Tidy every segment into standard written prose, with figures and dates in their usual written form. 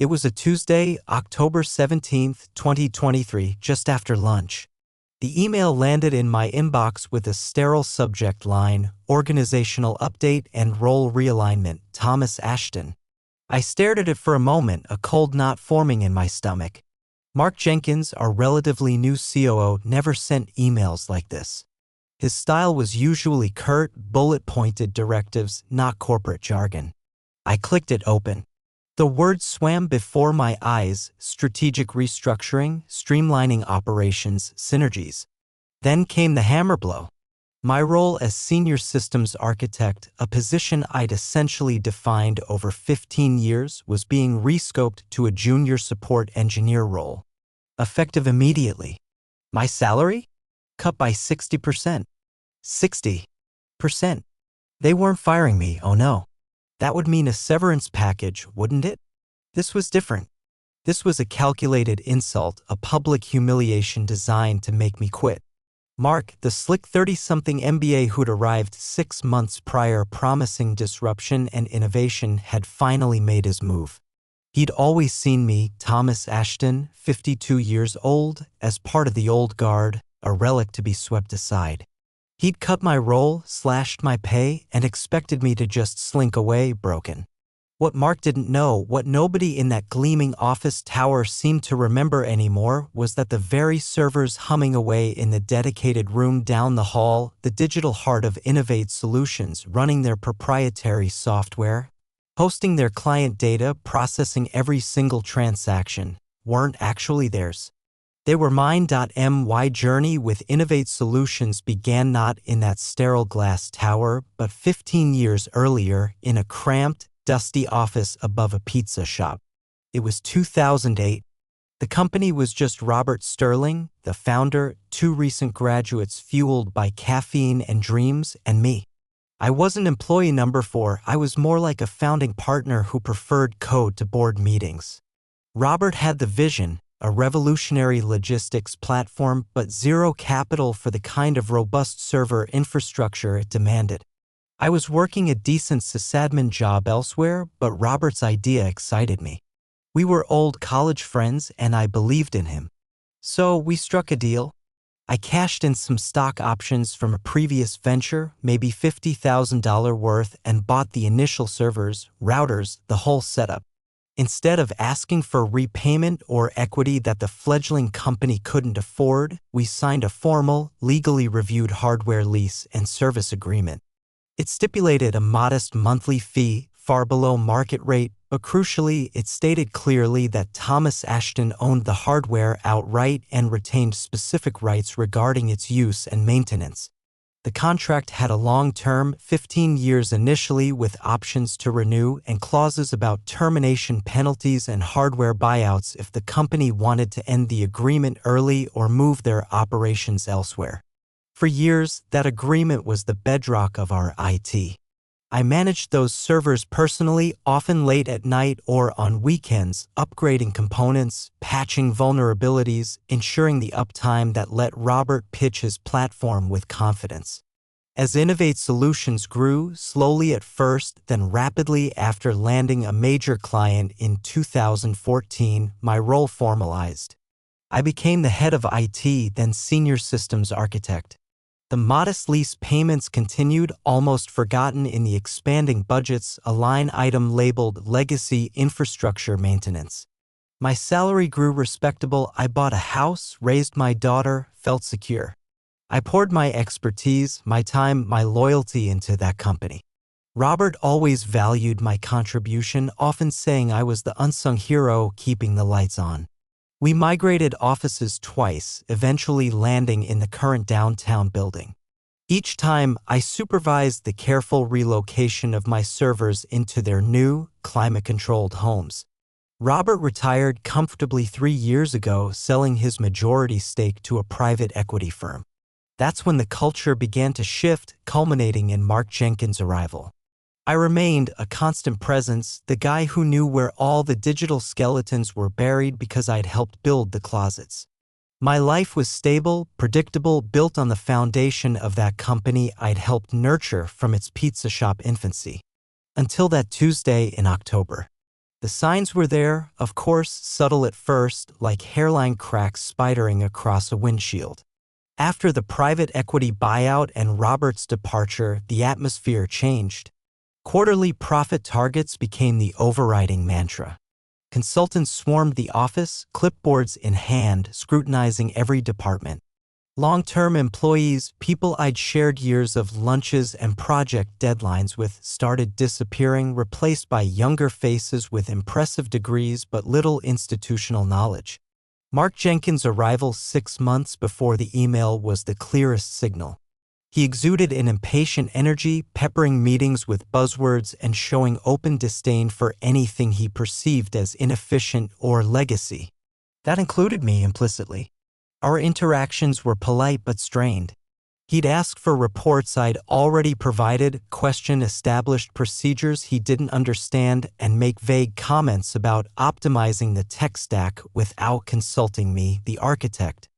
It was a Tuesday, October 17th, 2023, just after lunch. The email landed in my inbox with a sterile subject line, organizational update and role realignment, Thomas Ashton. I stared at it for a moment, a cold knot forming in my stomach. Mark Jenkins, our relatively new COO, never sent emails like this. His style was usually curt, bullet-pointed directives, not corporate jargon. I clicked it open. The words swam before my eyes: strategic restructuring, streamlining operations, synergies. Then came the hammer blow. My role as senior systems architect, a position I'd essentially defined over 15 years, was being rescoped to a junior support engineer role. Effective immediately. My salary? Cut by 60%. 60%. They weren't firing me, oh no. That would mean a severance package, wouldn't it? This was different. This was a calculated insult, a public humiliation designed to make me quit. Mark, the slick 30-something MBA who'd arrived 6 months prior promising disruption and innovation, had finally made his move. He'd always seen me, Thomas Ashton, 52 years old, as part of the old guard, a relic to be swept aside. He'd cut my role, slashed my pay, and expected me to just slink away broken. What Mark didn't know, what nobody in that gleaming office tower seemed to remember anymore, was that the very servers humming away in the dedicated room down the hall, the digital heart of Innovate Solutions, running their proprietary software, hosting their client data, processing every single transaction, weren't actually theirs. They were mine. My journey with Innovate Solutions began not in that sterile glass tower, but 15 years earlier, in a cramped, dusty office above a pizza shop. It was 2008. The company was just Robert Sterling, the founder, 2 recent graduates fueled by caffeine and dreams, and me. I wasn't employee number 4, I was more like a founding partner who preferred code to board meetings. Robert had the vision, a revolutionary logistics platform, but zero capital for the kind of robust server infrastructure it demanded. I was working a decent sysadmin job elsewhere, but Robert's idea excited me. We were old college friends and I believed in him. So we struck a deal. I cashed in some stock options from a previous venture, maybe $50,000 worth, and bought the initial servers, routers, the whole setup. Instead of asking for repayment or equity that the fledgling company couldn't afford, we signed a formal, legally reviewed hardware lease and service agreement. It stipulated a modest monthly fee, far below market rate, but crucially, it stated clearly that Thomas Ashton owned the hardware outright and retained specific rights regarding its use and maintenance. The contract had a long-term, 15 years initially, with options to renew and clauses about termination penalties and hardware buyouts if the company wanted to end the agreement early or move their operations elsewhere. For years, that agreement was the bedrock of our IT. I managed those servers personally, often late at night or on weekends, upgrading components, patching vulnerabilities, ensuring the uptime that let Robert pitch his platform with confidence. As Innovate Solutions grew, slowly at first, then rapidly after landing a major client in 2014, my role formalized. I became the head of IT, then senior systems architect. The modest lease payments continued, almost forgotten in the expanding budgets, a line item labeled Legacy Infrastructure Maintenance. My salary grew respectable. I bought a house, raised my daughter, felt secure. I poured my expertise, my time, my loyalty into that company. Robert always valued my contribution, often saying I was the unsung hero keeping the lights on. We migrated offices twice, eventually landing in the current downtown building. Each time, I supervised the careful relocation of my servers into their new, climate-controlled homes. Robert retired comfortably 3 years ago, selling his majority stake to a private equity firm. That's when the culture began to shift, culminating in Mark Jenkins' arrival. I remained a constant presence, the guy who knew where all the digital skeletons were buried because I'd helped build the closets. My life was stable, predictable, built on the foundation of that company I'd helped nurture from its pizza shop infancy. Until that Tuesday in October. The signs were there, of course, subtle at first, like hairline cracks spidering across a windshield. After the private equity buyout and Robert's departure, the atmosphere changed. Quarterly profit targets became the overriding mantra. Consultants swarmed the office, clipboards in hand, scrutinizing every department. Long-term employees, people I'd shared years of lunches and project deadlines with, started disappearing, replaced by younger faces with impressive degrees but little institutional knowledge. Mark Jenkins' arrival 6 months before the email was the clearest signal. He exuded an impatient energy, peppering meetings with buzzwords and showing open disdain for anything he perceived as inefficient or legacy. That included me implicitly. Our interactions were polite but strained. He'd ask for reports I'd already provided, question established procedures he didn't understand, and make vague comments about optimizing the tech stack without consulting me, the architect.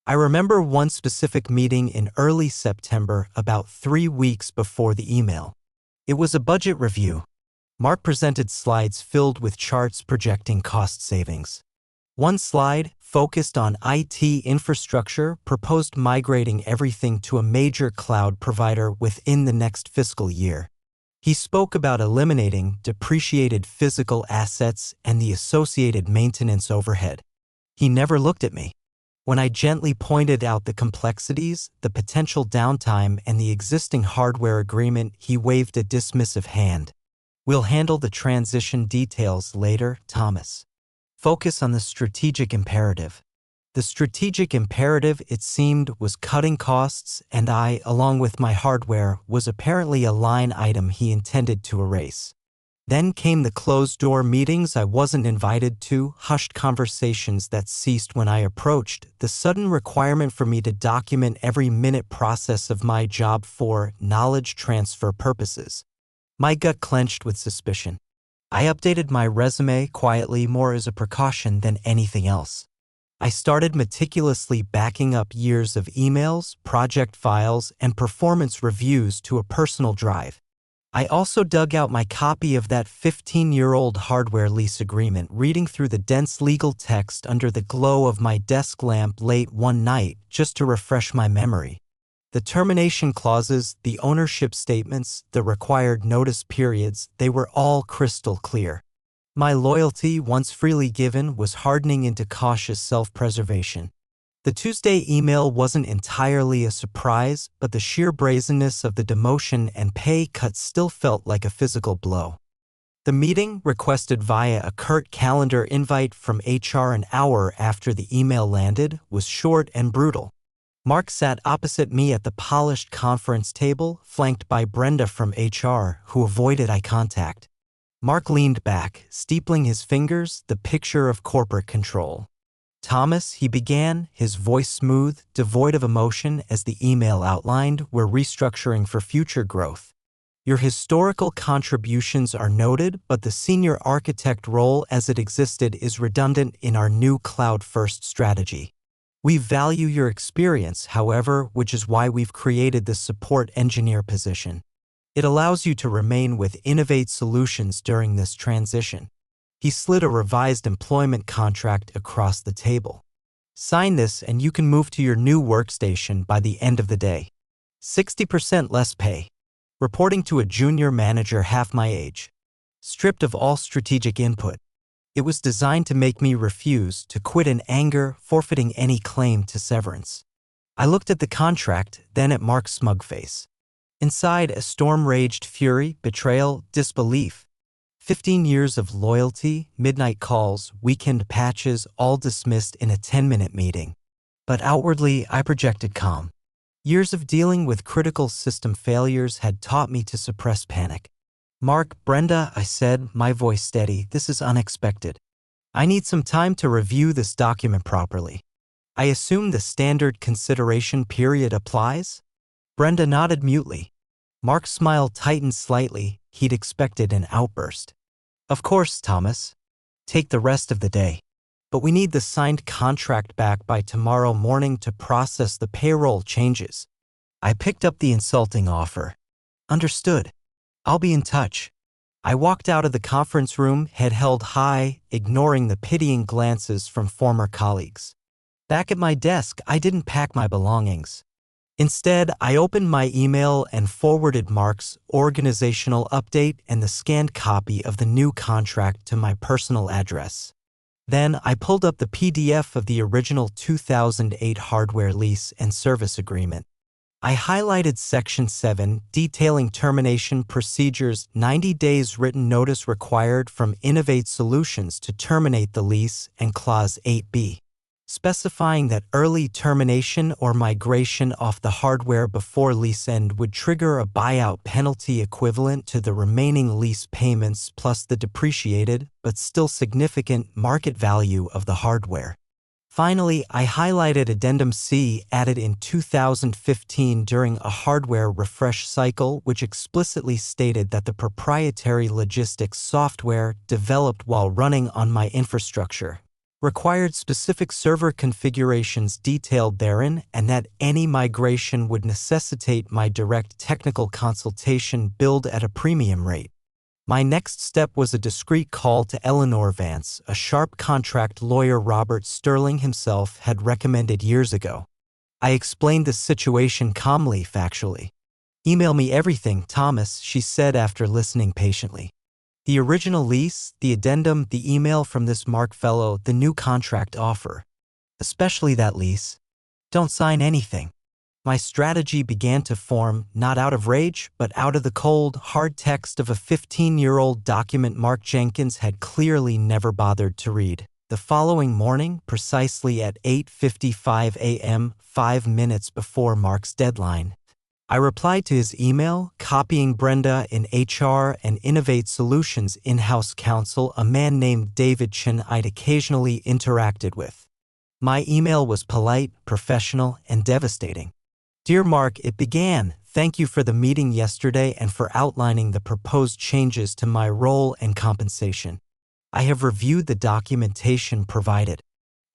I remember one specific meeting in early September, about 3 weeks before the email. It was a budget review. Mark presented slides filled with charts projecting cost savings. One slide, focused on IT infrastructure, proposed migrating everything to a major cloud provider within the next fiscal year. He spoke about eliminating depreciated physical assets and the associated maintenance overhead. He never looked at me. When I gently pointed out the complexities, the potential downtime, and the existing hardware agreement, he waved a dismissive hand. "We'll handle the transition details later, Thomas. Focus on the strategic imperative." The strategic imperative, it seemed, was cutting costs, and I, along with my hardware, was apparently a line item he intended to erase. Then came the closed-door meetings I wasn't invited to, hushed conversations that ceased when I approached, the sudden requirement for me to document every minute process of my job for knowledge transfer purposes. My gut clenched with suspicion. I updated my resume quietly, more as a precaution than anything else. I started meticulously backing up years of emails, project files, and performance reviews to a personal drive. I also dug out my copy of that 15-year-old hardware lease agreement, reading through the dense legal text under the glow of my desk lamp late one night just to refresh my memory. The termination clauses, the ownership statements, the required notice periods, they were all crystal clear. My loyalty, once freely given, was hardening into cautious self-preservation. The Tuesday email wasn't entirely a surprise, but the sheer brazenness of the demotion and pay cut still felt like a physical blow. The meeting, requested via a curt calendar invite from HR an hour after the email landed, was short and brutal. Mark sat opposite me at the polished conference table, flanked by Brenda from HR, who avoided eye contact. Mark leaned back, steepling his fingers, the picture of corporate control. "Thomas," he began, his voice smooth, devoid of emotion as the email outlined, "we're restructuring for future growth. Your historical contributions are noted, but the senior architect role as it existed is redundant in our new cloud-first strategy. We value your experience, however, which is why we've created the support engineer position. It allows you to remain with Innovate Solutions during this transition." He slid a revised employment contract across the table. "Sign this and you can move to your new workstation by the end of the day. 60% less pay. Reporting to a junior manager half my age. Stripped of all strategic input." It was designed to make me refuse, to quit in anger, forfeiting any claim to severance. I looked at the contract, then at Mark's smug face. Inside, a storm raged: fury, betrayal, disbelief. 15 years of loyalty, midnight calls, weekend patches, all dismissed in a 10-minute meeting. But outwardly, I projected calm. Years of dealing with critical system failures had taught me to suppress panic. "Mark, Brenda," I said, my voice steady, "this is unexpected. I need some time to review this document properly. I assume the standard consideration period applies?" Brenda nodded mutely. Mark's smile tightened slightly. He'd expected an outburst. "Of course, Thomas. Take the rest of the day. But we need the signed contract back by tomorrow morning to process the payroll changes." I picked up the insulting offer. "Understood. I'll be in touch." I walked out of the conference room, head held high, ignoring the pitying glances from former colleagues. Back at my desk, I didn't pack my belongings. Instead, I opened my email and forwarded Mark's organizational update and the scanned copy of the new contract to my personal address. Then, I pulled up the PDF of the original 2008 hardware lease and service agreement. I highlighted Section 7, detailing termination procedures, 90 days written notice required from Innovate Solutions to terminate the lease, and Clause 8b, specifying that early termination or migration off the hardware before lease end would trigger a buyout penalty equivalent to the remaining lease payments plus the depreciated, but still significant, market value of the hardware. Finally, I highlighted Addendum C added in 2015 during a hardware refresh cycle, which explicitly stated that the proprietary logistics software developed while running on my infrastructure required specific server configurations detailed therein, and that any migration would necessitate my direct technical consultation billed at a premium rate. My next step was a discreet call to Eleanor Vance, a sharp contract lawyer Robert Sterling himself had recommended years ago. I explained the situation calmly, factually. "Email me everything, Thomas," she said after listening patiently. "The original lease, the addendum, the email from this Mark fellow, the new contract offer. Especially that lease. Don't sign anything." My strategy began to form, not out of rage, but out of the cold, hard text of a 15-year-old document Mark Jenkins had clearly never bothered to read. The following morning, precisely at 8:55 a.m., 5 minutes before Mark's deadline, I replied to his email, copying Brenda in HR and Innovate Solutions in-house counsel, a man named David Chen I'd occasionally interacted with. My email was polite, professional, and devastating. "Dear Mark," it began, "thank you for the meeting yesterday and for outlining the proposed changes to my role and compensation. I have reviewed the documentation provided.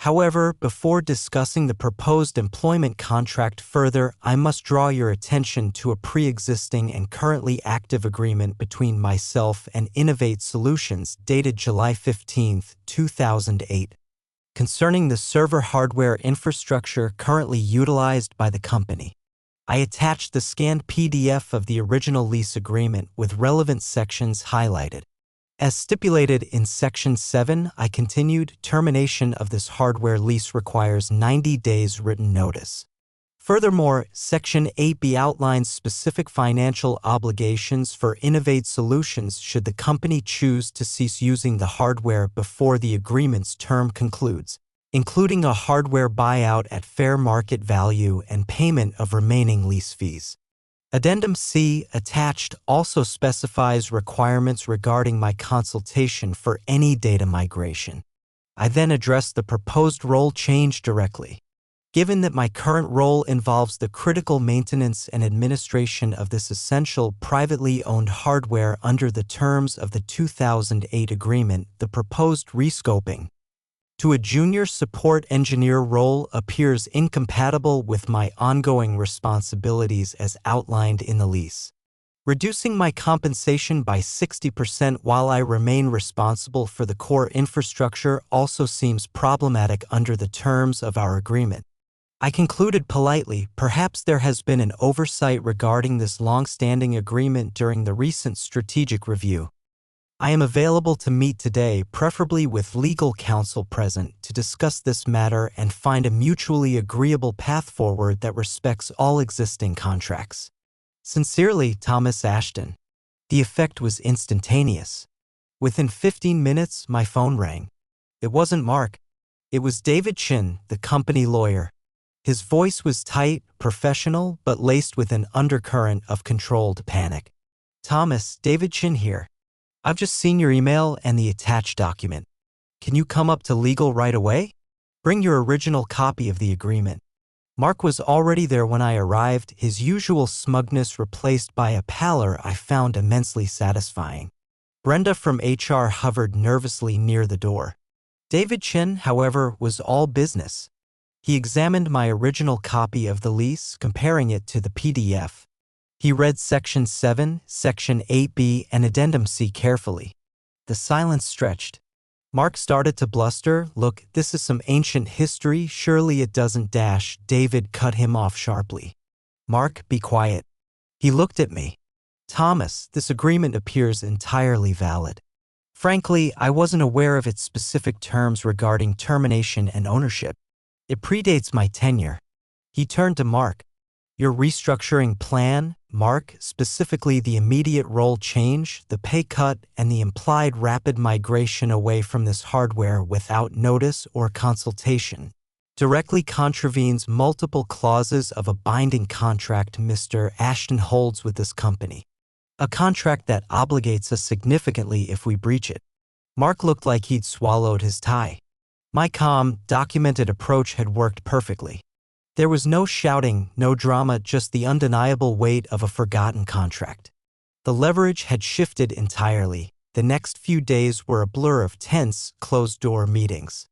However, before discussing the proposed employment contract further, I must draw your attention to a pre-existing and currently active agreement between myself and Innovate Solutions dated July 15, 2008. Concerning the server hardware infrastructure currently utilized by the company. I attached the scanned PDF of the original lease agreement with relevant sections highlighted. As stipulated in Section 7, I continued, termination of this hardware lease requires 90 days written notice. Furthermore, Section 8b outlines specific financial obligations for Innovate Solutions should the company choose to cease using the hardware before the agreement's term concludes, including a hardware buyout at fair market value and payment of remaining lease fees. Addendum C, attached, also specifies requirements regarding my consultation for any data migration. I then addressed the proposed role change directly. Given that my current role involves the critical maintenance and administration of this essential privately owned hardware under the terms of the 2008 agreement, the proposed rescoping to a junior support engineer role appears incompatible with my ongoing responsibilities as outlined in the lease. Reducing my compensation by 60% while I remain responsible for the core infrastructure also seems problematic under the terms of our agreement. I concluded politely, perhaps there has been an oversight regarding this long-standing agreement during the recent strategic review. I am available to meet today, preferably with legal counsel present, to discuss this matter and find a mutually agreeable path forward that respects all existing contracts. Sincerely, Thomas Ashton. The effect was instantaneous. Within 15 minutes, my phone rang. It wasn't Mark. It was David Chin, the company lawyer. His voice was tight, professional, but laced with an undercurrent of controlled panic. "Thomas, David Chin here. I've just seen your email and the attached document. Can you come up to legal right away? Bring your original copy of the agreement." Mark was already there when I arrived, his usual smugness replaced by a pallor I found immensely satisfying. Brenda from HR hovered nervously near the door. David Chin, however, was all business. He examined my original copy of the lease, comparing it to the PDF. He read Section 7, Section 8b, and Addendum C carefully. The silence stretched. Mark started to bluster. "Look, this is some ancient history. Surely it doesn't dash." David cut him off sharply. "Mark, be quiet." He looked at me. "Thomas, this agreement appears entirely valid. Frankly, I wasn't aware of its specific terms regarding termination and ownership. It predates my tenure." He turned to Mark. "Your restructuring plan, Mark, specifically the immediate role change, the pay cut, and the implied rapid migration away from this hardware without notice or consultation, directly contravenes multiple clauses of a binding contract Mr. Ashton holds with this company. A contract that obligates us significantly if we breach it." Mark looked like he'd swallowed his tie. My calm, documented approach had worked perfectly. There was no shouting, no drama, just the undeniable weight of a forgotten contract. The leverage had shifted entirely. The next few days were a blur of tense, closed-door meetings.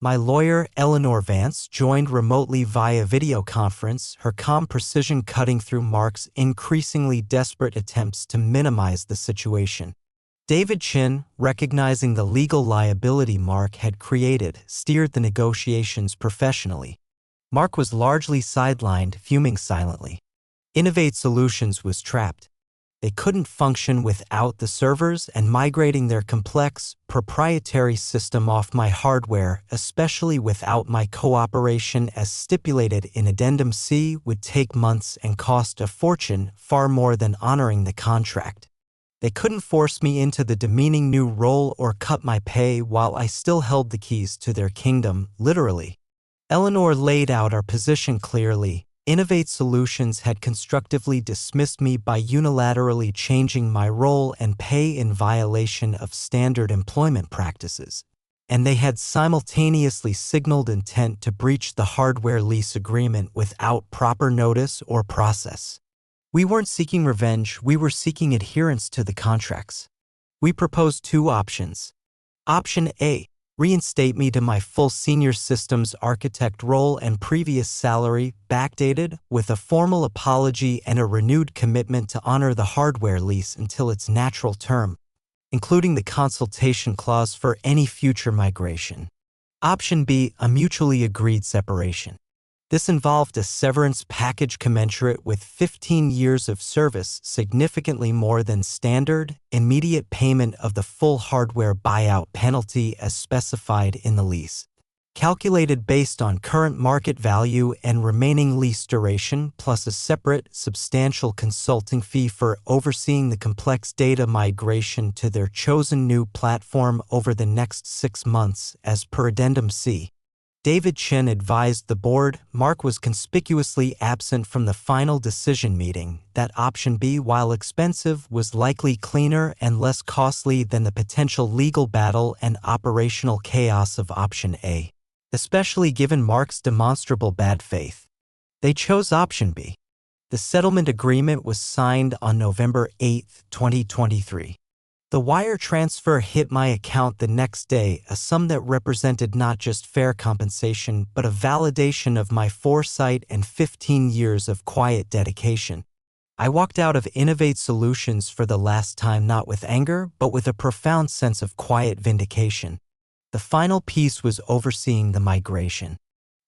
My lawyer, Eleanor Vance, joined remotely via video conference, her calm precision cutting through Mark's increasingly desperate attempts to minimize the situation. David Chin, recognizing the legal liability Mark had created, steered the negotiations professionally. Mark was largely sidelined, fuming silently. Innovate Solutions was trapped. They couldn't function without the servers, and migrating their complex, proprietary system off my hardware, especially without my cooperation as stipulated in Addendum C, would take months and cost a fortune, far more than honoring the contract. They couldn't force me into the demeaning new role or cut my pay while I still held the keys to their kingdom, literally. Eleanor laid out our position clearly. Innovate Solutions had constructively dismissed me by unilaterally changing my role and pay in violation of standard employment practices, and they had simultaneously signaled intent to breach the hardware lease agreement without proper notice or process. We weren't seeking revenge, we were seeking adherence to the contracts. We proposed two options. Option A: reinstate me to my full senior systems architect role and previous salary, backdated, with a formal apology and a renewed commitment to honor the hardware lease until its natural term, including the consultation clause for any future migration. Option B: a mutually agreed separation. This involved a severance package commensurate with 15 years of service, significantly more than standard, immediate payment of the full hardware buyout penalty as specified in the lease, calculated based on current market value and remaining lease duration, plus a separate, substantial consulting fee for overseeing the complex data migration to their chosen new platform over the next 6 months, as per Addendum C. David Chin advised the board. Mark was conspicuously absent from the final decision meeting. That option B, while expensive, was likely cleaner and less costly than the potential legal battle and operational chaos of option A, especially given Mark's demonstrable bad faith. They chose option B. The settlement agreement was signed on November 8, 2023. The wire transfer hit my account the next day, a sum that represented not just fair compensation but a validation of my foresight and 15 years of quiet dedication. I walked out of Innovate Solutions for the last time not with anger but with a profound sense of quiet vindication. The final piece was overseeing the migration.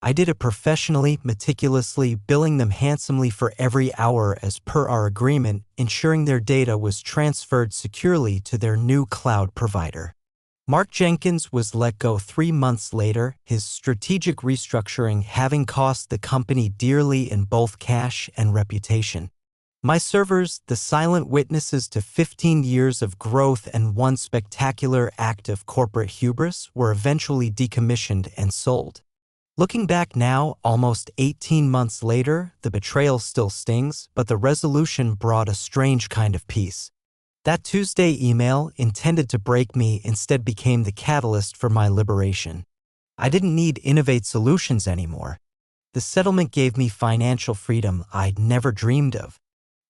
I did it professionally, meticulously, billing them handsomely for every hour as per our agreement, ensuring their data was transferred securely to their new cloud provider. Mark Jenkins was let go 3 months later, his strategic restructuring having cost the company dearly in both cash and reputation. My servers, the silent witnesses to 15 years of growth and one spectacular act of corporate hubris, were eventually decommissioned and sold. Looking back now, almost 18 months later, the betrayal still stings, but the resolution brought a strange kind of peace. That Tuesday email, intended to break me, instead became the catalyst for my liberation. I didn't need Innovate Solutions anymore. The settlement gave me financial freedom I'd never dreamed of.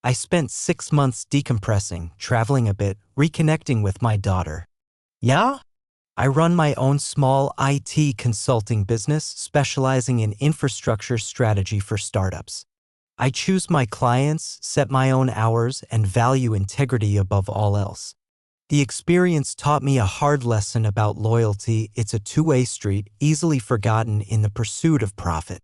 I spent 6 months decompressing, traveling a bit, reconnecting with my daughter. Yeah? I run my own small IT consulting business specializing in infrastructure strategy for startups. I choose my clients, set my own hours, and value integrity above all else. The experience taught me a hard lesson about loyalty. It's a two-way street, easily forgotten in the pursuit of profit.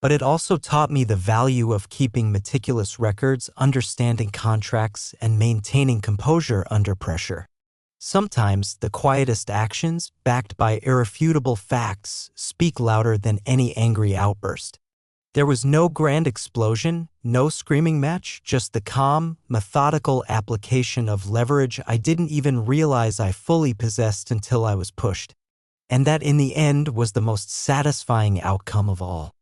But it also taught me the value of keeping meticulous records, understanding contracts, and maintaining composure under pressure. Sometimes the quietest actions, backed by irrefutable facts, speak louder than any angry outburst. There was no grand explosion, no screaming match, just the calm, methodical application of leverage I didn't even realize I fully possessed until I was pushed. And that in the end was the most satisfying outcome of all.